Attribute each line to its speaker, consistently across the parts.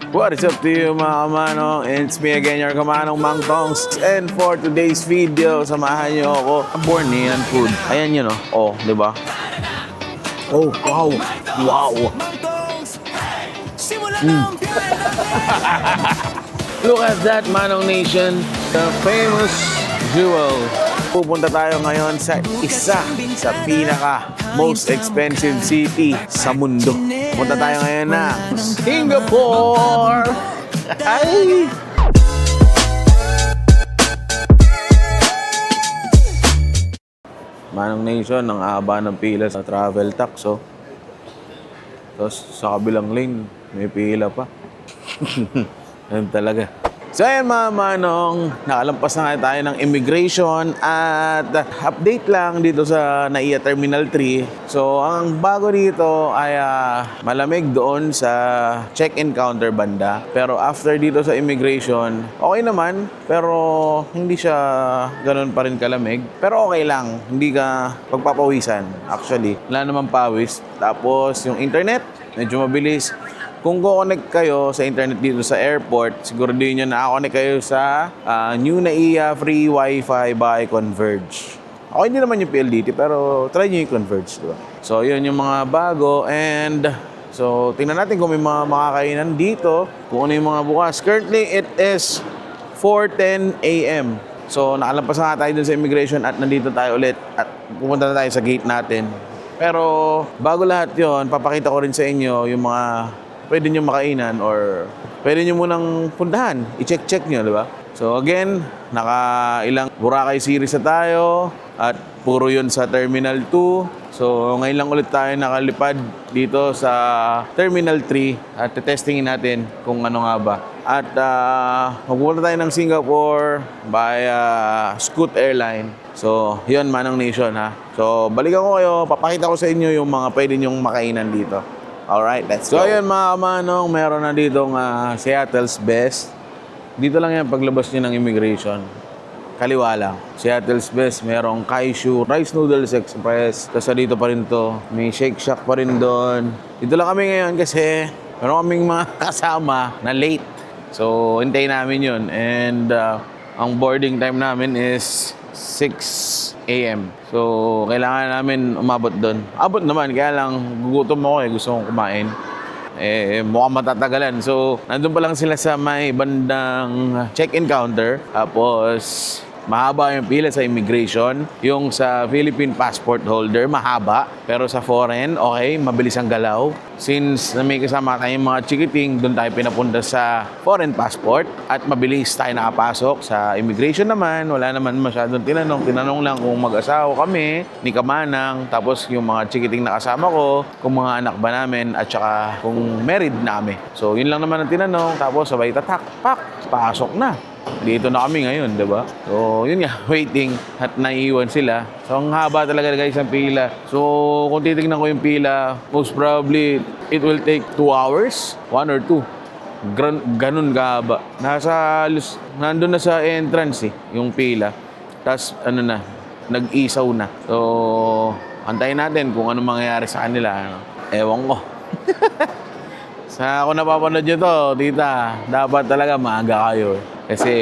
Speaker 1: What is up to you mga kamanong? It's me again, your kamanong Mang Tongs. And for today's video, samahan niyo ako. Born Nian food. Ayan yun oh. Oh, di ba? Oh, wow. Wow. Look at that, Manong Nation. The famous jewel. Pupunta tayo ngayon sa isa sa pinaka most expensive city sa mundo. Punta tayo ngayon na Singapore! Ay! Manong Nation, ang haba ng pila sa travel tax, oh. Tapos sa kabilang lane, may pila pa. Ayun talaga. So ayan mga manong, nakalampas na nga tayo ng immigration at update lang dito sa NAIA Terminal 3. So ang bago dito ay malamig doon sa check-in counter banda. Pero after dito sa immigration, okay naman. Pero hindi siya ganun pa rin kalamig. Pero okay lang, hindi ka pagpapawisan. Actually, wala naman pawis. Tapos yung internet, medyo mabilis. Kung ko-connect kayo sa internet dito sa airport, siguro din nyo na-connect kayo sa new NAIA free Wi-Fi by Converge. Okay, hindi naman yung PLDT, pero try nyo yung Converge, diba? So, yun yung mga bago. And, so, tingnan natin kung may mga makakainan dito, kung ano yung mga bukas. Currently, it is 4:10 a.m. So, nakalampas na tayo dun sa immigration at nandito tayo ulit at pupunta na tayo sa gate natin. Pero, bago lahat yon, papakita ko rin sa inyo yung mga pwede nyo makainan or pwede nyo munang puntahan. I-check nyo, di ba? So again, naka-ilang Boracay series na tayo at puro yun sa Terminal 2. So ngayon lang ulit tayo nakalipad dito sa Terminal 3 at testingin natin kung ano nga ba. At magpupunta tayo ng Singapore by Scoot Airline. So yun, Manong Nation ha. So balikan ko kayo, papakita ko sa inyo yung mga pwede nyong makainan dito. Alright, let's go. So ayun mga kamanong, meron na ditong Seattle's Best. Dito lang yan paglabas nyo ng immigration. Kaliwa lang. Seattle's Best, merong Kaishu, Rice Noodles Express. Tapos dito pa rin to. May Shake Shack pa rin doon. Dito lang kami ngayon kasi meron kaming mga kasama na late. So hintayin namin yun. And ang boarding time namin is 6 a.m. So, kailangan namin umabot doon. Abot naman, kaya lang gugutom ako gusto kong kumain. Mukhang matatagalan. So, nandun pa lang sila sa may bandang check-in counter. Tapos, mahaba yung pila sa immigration. Yung sa Philippine passport holder, mahaba. Pero sa foreign, okay, mabilis ang galaw. Since na may kasama tayong mga chikiting, doon tayo pinapunta sa foreign passport. At mabilis tayo nakapasok. Sa immigration naman, wala naman masyadong tinanong. Tinanong lang kung mag-asawa kami, ni Kamanang. Tapos yung mga chikiting na kasama ko, kung mga anak ba namin, at saka kung married na kami. So, yun lang naman ang tinanong. Tapos sabay tatak, pak, pasok na. Dito na kami ngayon, di ba? So, yun nga, waiting at naiiwan sila. So, ang haba talaga guys ang pila. So, kung titignan ko yung pila, most probably, it will take 2 hours, 1 or 2. Ganun kahaba. Nandun na sa entrance yung pila. Tapos, nag-isaw na. So, antayin natin kung ano mangyayari sa kanila. Ewan ko. Sa ako napapanood nyo to, tita, dapat talaga maaga kayo. Kasi,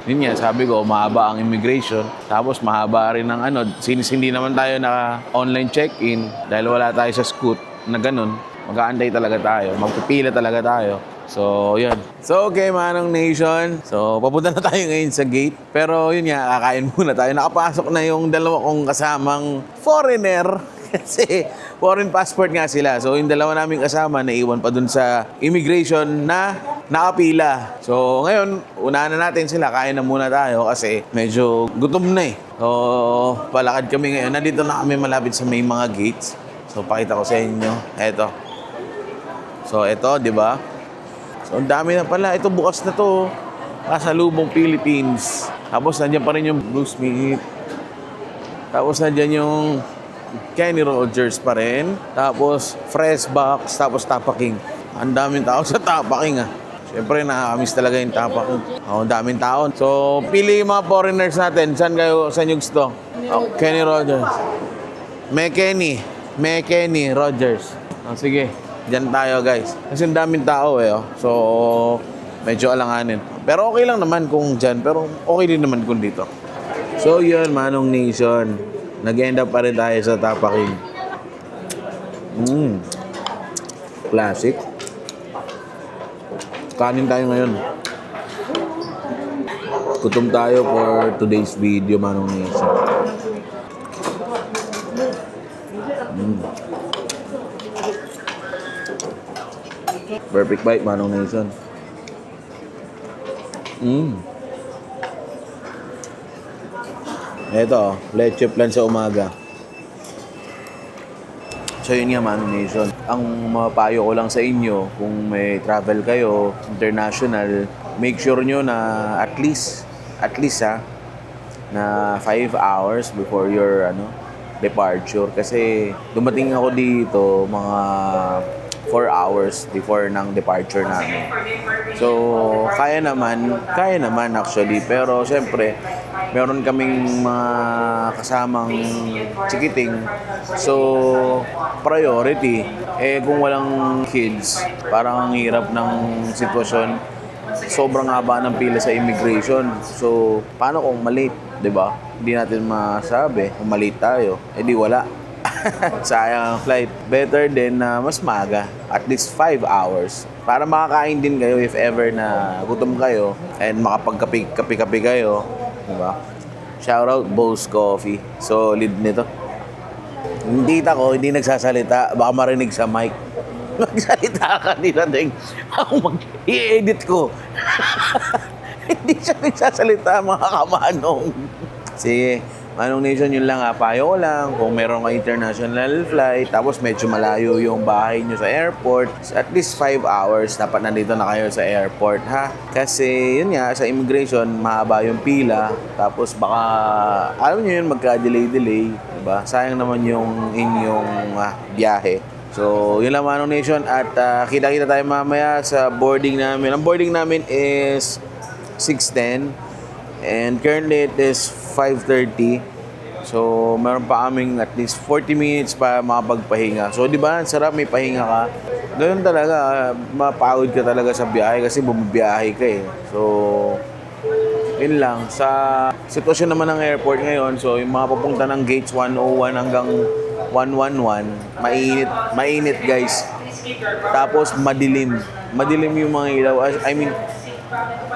Speaker 1: yun nga, sabi ko, mahaba ang immigration. Tapos, mahaba rin ang since hindi naman tayo naka-online check-in, dahil wala tayo sa Scoot na ganun, mag-aantay talaga tayo, magpipila talaga tayo. So, yun. So, okay, Manong Nation. So, papunta na tayo ngayon sa gate. Pero, yun nga, kakain muna tayo. Nakapasok na yung dalawa kong kasamang foreigner. Kasi, foreign passport nga sila. So, yung dalawa namin kasama, naiwan pa dun sa immigration na nakapila. So, ngayon, unahan na natin sila. Kain na muna tayo kasi medyo gutom na So, palakad kami ngayon. Nandito na kami malapit sa may mga gates. So, pakita ko sa inyo. Eto. So, eto, di ba? So, ang dami na pala. Ito, bukas na to. Pasalubong Philippines. Tapos, nandiyan pa rin yung Blue Smith. Tapos, nandiyan yung Kenny Rogers pa rin. Tapos, Fresh Box. Tapos, Tapa King. Ang daming tao sa Tapa King Siyempre, nakakamiss talaga yung Tapa King. Ang daming tao. So, pili yung mga foreigners natin. Saan yung gusto? Kenny Rogers. May Kenny Rogers. Sige. Diyan tayo guys. Kasi ang daming tao eh. Oh. So, medyo alanganin. Pero okay lang naman kung dyan. Pero okay din naman kung dito. So yun, Manong Nation. Nag-end up pa rin tayo sa Tapa King. Classic. Kanin tayo ngayon. Gutom tayo for today's video, Manong Nation. Perfect bite, Manong Nation. Ito, leche plan sa umaga. So yun nga, Manong Nation. Ang mapayo ko lang sa inyo, kung may travel kayo, international, make sure nyo na at least na 5 hours before your departure. Kasi dumating ako dito mga 4 hours before ng departure namin. So, kaya naman actually. Pero syempre, meron kaming mga kasamang chikiting. So, priority. Kung walang kids, parang ang hirap ng sitwasyon. Sobrang haba ng pila sa immigration. So, paano kung malate, 'di ba? Hindi natin masabi kung malate tayo. Di wala. Sayang ang flight. Better din na mas maga. At least 5 hours. Para makakain din kayo if ever na gutom kayo and makapagkape kayo. Diba? Shoutout Bose Coffee. Solid nito. Yung tita ko, hindi nagsasalita. Baka marinig sa mic. Magsalita ka nila ding ako mag-i-edit ko. Hindi siya nagsasalita, mga kamanong. Sige. Manong Nation, yun lang payo ko lang. Kung meron ka international flight, tapos medyo malayo yung bahay nyo sa airport, at least 5 hours, dapat nandito na kayo sa airport, ha? Kasi, yun nga, sa immigration, mahaba yung pila, tapos baka, alam nyo yun, magka-delay, diba? Sayang naman yung inyong biyahe. So, yun lang, Manong Nation, at kita-kita tayo mamaya sa boarding namin. Ang boarding namin is 6:10, and currently it is 5:30. So, meron pa kaming at least 40 minutes para makapagpahinga. So, di ba, sarap may pahinga ka. Ganun talaga, mapagod ka talaga sa biyahe kasi bumibiyahe ka eh. So, yun lang. Sa sitwasyon naman ng airport ngayon, so yung mga papunta ng gates 101 hanggang 111, mainit guys. Tapos madilim. Madilim yung mga ilaw. I mean,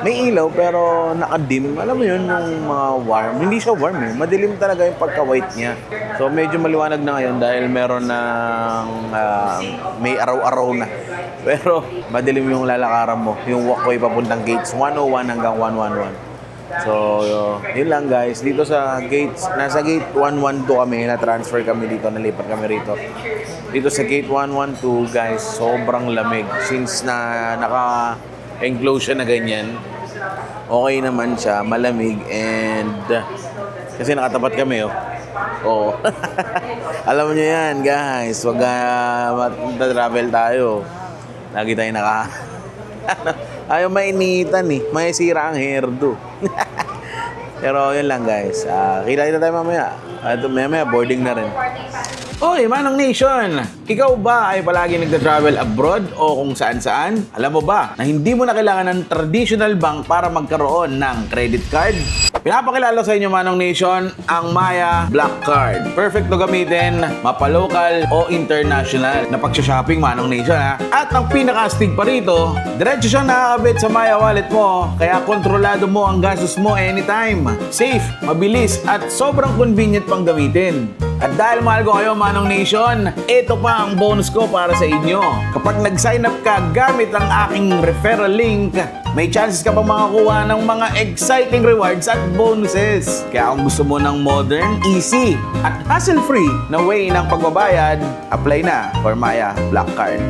Speaker 1: may ilaw pero nakadim. Alam mo yun, yung mga warm. Hindi siya warm eh. Madilim talaga yung pagka-white niya. So medyo maliwanag na ngayon dahil meron ng may araw-araw na. Pero madilim yung lalakaran mo. Yung walkway papuntang gates 101 hanggang 111. So yun lang guys. Dito sa gates, nasa gate 112 kami. Na-transfer kami dito. Nalipat kami rito. Dito sa gate 112 guys, sobrang lamig. Since na enclosure na ganyan, okay naman siya, malamig, and kasi nakatapat kami oh. Alam niyo yan guys, wag travel tayo, lagi tayo ayaw mainitan may sira ang hairdo. Pero yun lang guys, kita tayo mamaya. Mamaya boarding na rin. Oy, Manong Nation! Ikaw ba ay palagi nagta-travel abroad o kung saan-saan? Alam mo ba na hindi mo na kailangan ng traditional bank para magkaroon ng credit card? Pinapakilala sa inyo, Manong Nation, ang Maya Black Card. Perfect to gamitin, mapa-local o international na pag-shopping, Manong Nation, ha? At ang pinaka-astig pa rito, diretso siyang nakakabit sa Maya wallet mo, kaya kontrolado mo ang gastos mo anytime. Safe, mabilis, at sobrang convenient pang gamitin. At dahil mahal ko kayo, Manong Nation, ito pa ang bonus ko para sa inyo. Kapag nag-sign up ka gamit ang aking referral link, may chances ka pa makakuha ng mga exciting rewards at bonuses. Kaya kung gusto mo ng modern, easy, at hassle-free na way ng pagbabayad, apply na for Maya Black Card.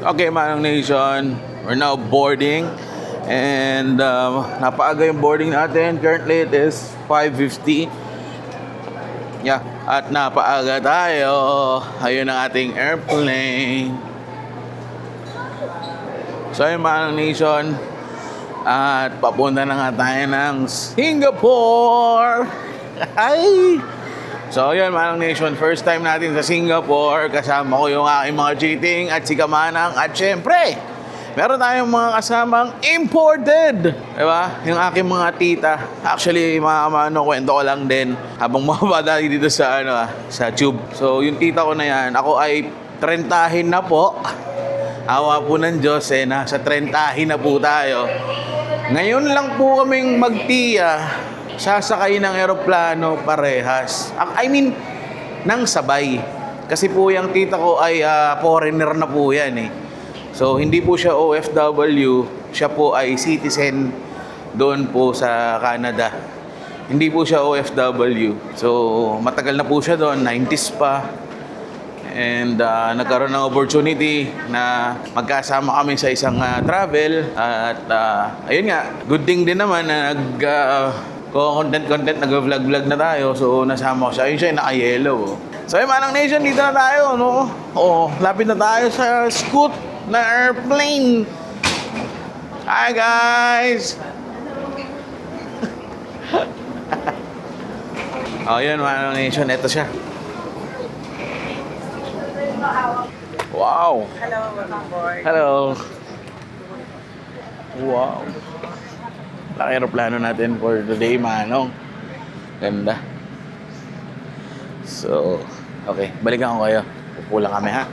Speaker 1: Okay, Manong Nation, we're now boarding. And napaaga yung boarding natin. Currently it is 5:50. Yeah, at napaaga tayo. Ayun ang ating airplane. So yun, Manong Nation, at papunta na nga tayo ng Singapore. Ay! So yun, Manong Nation, first time natin sa Singapore. Kasama ko yung aking mga cheating at si Kamanang. At syempre, meron tayong mga kasamang imported. Diba? Yung aking mga tita. Actually, mga Kamanong, kwento ko lang din. Habang mababa dito sa, sa tube. So yung tita ko na yan, ako ay 30 na po. Awa po ng Diyos nasa 30 na po tayo. Ngayon lang po kaming magtiya, sasakay ng eroplano parehas. I mean, nang sabay. Kasi po yung tita ko ay foreigner na po yan eh. So, hindi po siya OFW, siya po ay citizen doon po sa Canada. Hindi po siya OFW. So, matagal na po siya doon, 90s pa. And nagkaroon ng opportunity na magkasama kami sa isang travel. At ayun nga, good thing din naman na content, nag-vlog na tayo. So nasama ko siya. Ayun siya, naka-yellow. So ayun, Manong Nation, dito na tayo, no? Oo, lapit na tayo sa Scoot na airplane. Hi guys! Oh, yun, Manong Nation, ito siya. Wow!
Speaker 2: Hello, welcome aboard.
Speaker 1: Hello! Wow! Laki aeroplano natin for today, Manong. Ganda. So, okay. Balikan ko kayo. Pupulang kami, ha?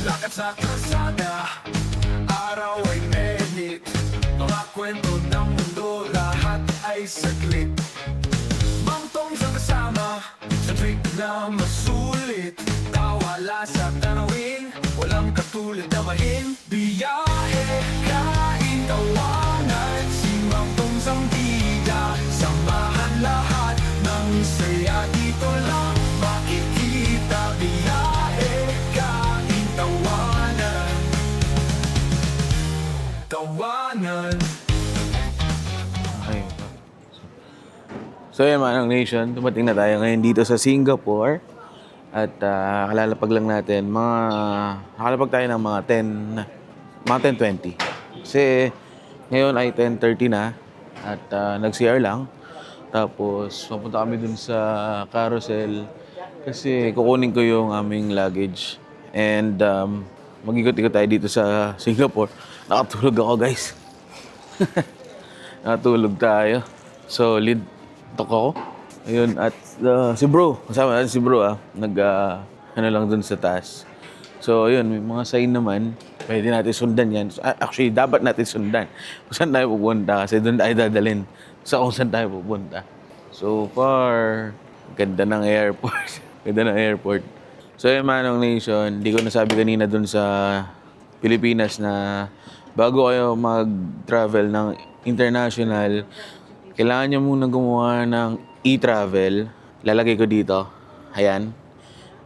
Speaker 3: Lakad sa kalsada, araw ay mainit. Mga kwento ng mundo, lahat ay saglit. Mangtong sa kasama, sa trip na masulit. Tawala sa tanawin, walang katulad na mahin. Biyahe, kain, tawanan, si Mangtong sang bida. Samahan lahat ng saya, dito lang makikita. Biyahe, kain, tawanan, tawanan.
Speaker 1: Okay. So yun, Manong Nation, dumating na tayo ngayon dito sa Singapore. At kalalapag lang natin, nakalapag tayo ng mga 10:20. Kasi ngayon ay 10:30 na at nag-CR lang. Tapos papunta kami dun sa carousel kasi kukunin ko yung aming luggage. And mag-ikot-ikot tayo dito sa Singapore. Nakatulog ako, guys. Nakatulog tayo. Solid. Tok ako. Ayun, at si bro, kasama natin si bro ano lang dun sa taas. So ayun, may mga sign naman, pwede natin sundan yan. Actually, dapat natin sundan kung saan tayo pupunta kasi dun tayo dadalhin sa kung saan tayo pupunta. So far, ganda ng airport. Ganda ng airport. So ayun, Manong Nation, di ko nasabi kanina dun sa Pilipinas na bago kayo mag-travel ng international, kailangan nyo muna gumawa ng e-travel. Lalagay ko dito. Ayan.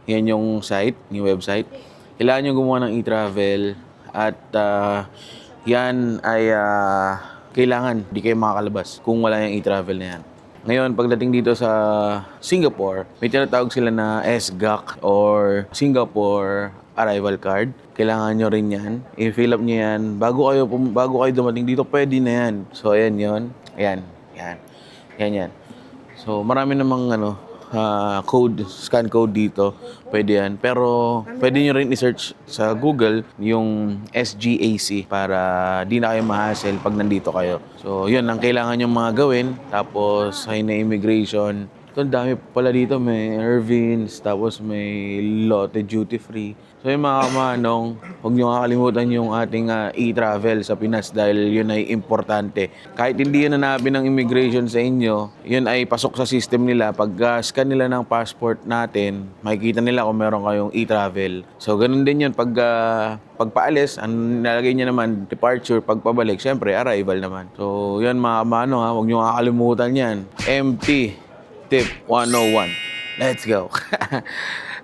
Speaker 1: Yan yung site, yung website. Kailangan nyo gumawa ng e-travel. At yan ay kailangan. Di kayo makakalabas kung wala yung e-travel na yan. Ngayon, pagdating dito sa Singapore, may tinatawag sila na SGAC or Singapore Arrival Card. Kailangan nyo rin yan. I-fill up nyo yan. Bago kayo dumating dito, pwede na yan. So, ayan yun. Ayan. Yan. So, marami namang code, scan code dito. Pwede yan. Pero, pwede nyo rin i-search sa Google yung SGAC para di na kayo ma-hassle pag nandito kayo. So, yun ang kailangan nyo mga gawin. Tapos, ay na immigration. Ito, dami pala dito. May Irvins, tapos may Lotte Duty Free. So yung mga Kamanong, huwag nyo kakalimutan yung ating e-travel sa Pinas dahil yun ay importante. Kahit hindi yun nanabin ng immigration sa inyo, yun ay pasok sa system nila. Pag scan nila ng passport natin, makikita nila kung meron kayong e-travel. So ganun din yun. Pagpaalis, ang nalagay niya naman, departure, pagpabalik, syempre, arrival naman. So yun mga Kamanong, huwag nyo kakalimutan yan. MT Tip 101. Let's go.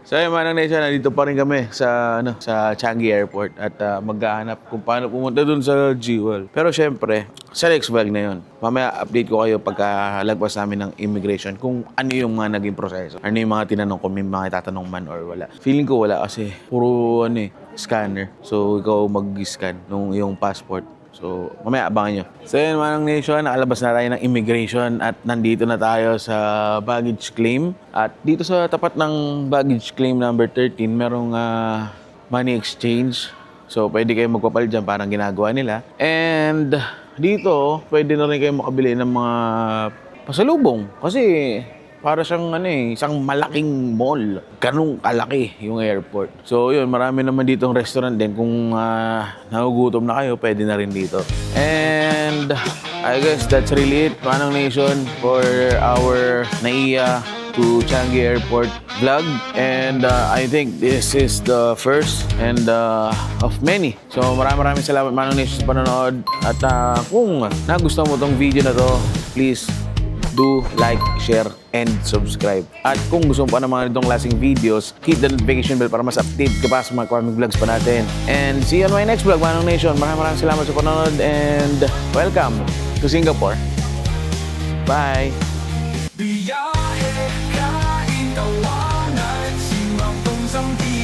Speaker 1: So ayun, Manang Nation, nandito pa rin kami sa Changi Airport at maghahanap kung paano pumunta dun sa Jewel. Pero syempre, sa next vlog na yun, mamaya update ko kayo pagkalagpas namin ng immigration kung ano yung mga naging proseso. Ano yung mga tinanong ko, may mga tatanong man or wala. Feeling ko wala kasi puro scanner. So ikaw mag-scan nung yung passport. So, mamaya abangan nyo. So yun, Manang Nation, nakalabas na tayo ng immigration at nandito na tayo sa baggage claim. At dito sa tapat ng baggage claim number 13, merong money exchange. So, pwede kayo magpapalit dyan, parang ginagawa nila. And dito, pwede na rin kayo makabili ng mga pasalubong. Kasi para siyang isang malaking mall. Ganun kalaki yung airport. So yun, marami naman ditong restaurant din. Kung nagugutom na kayo, pwede na rin dito. And I guess that's really it, Manang Nation, for our NAIA to Changi Airport vlog. And I think this is the first and of many. So maraming salamat, Manang Nation, sa panonood. At kung nagustuhan mo tong video na to, please do like, share, and subscribe. At kung gusto mo pa ng mga itong klaseng videos, hit the notification bell para mas update ka pa sa mga farming vlogs pa natin. And see you on my next vlog, Manong Nation. Maraming salamat sa panonood and welcome to Singapore. Bye!
Speaker 3: Biyahe, kain, tawanan, simang tong sampi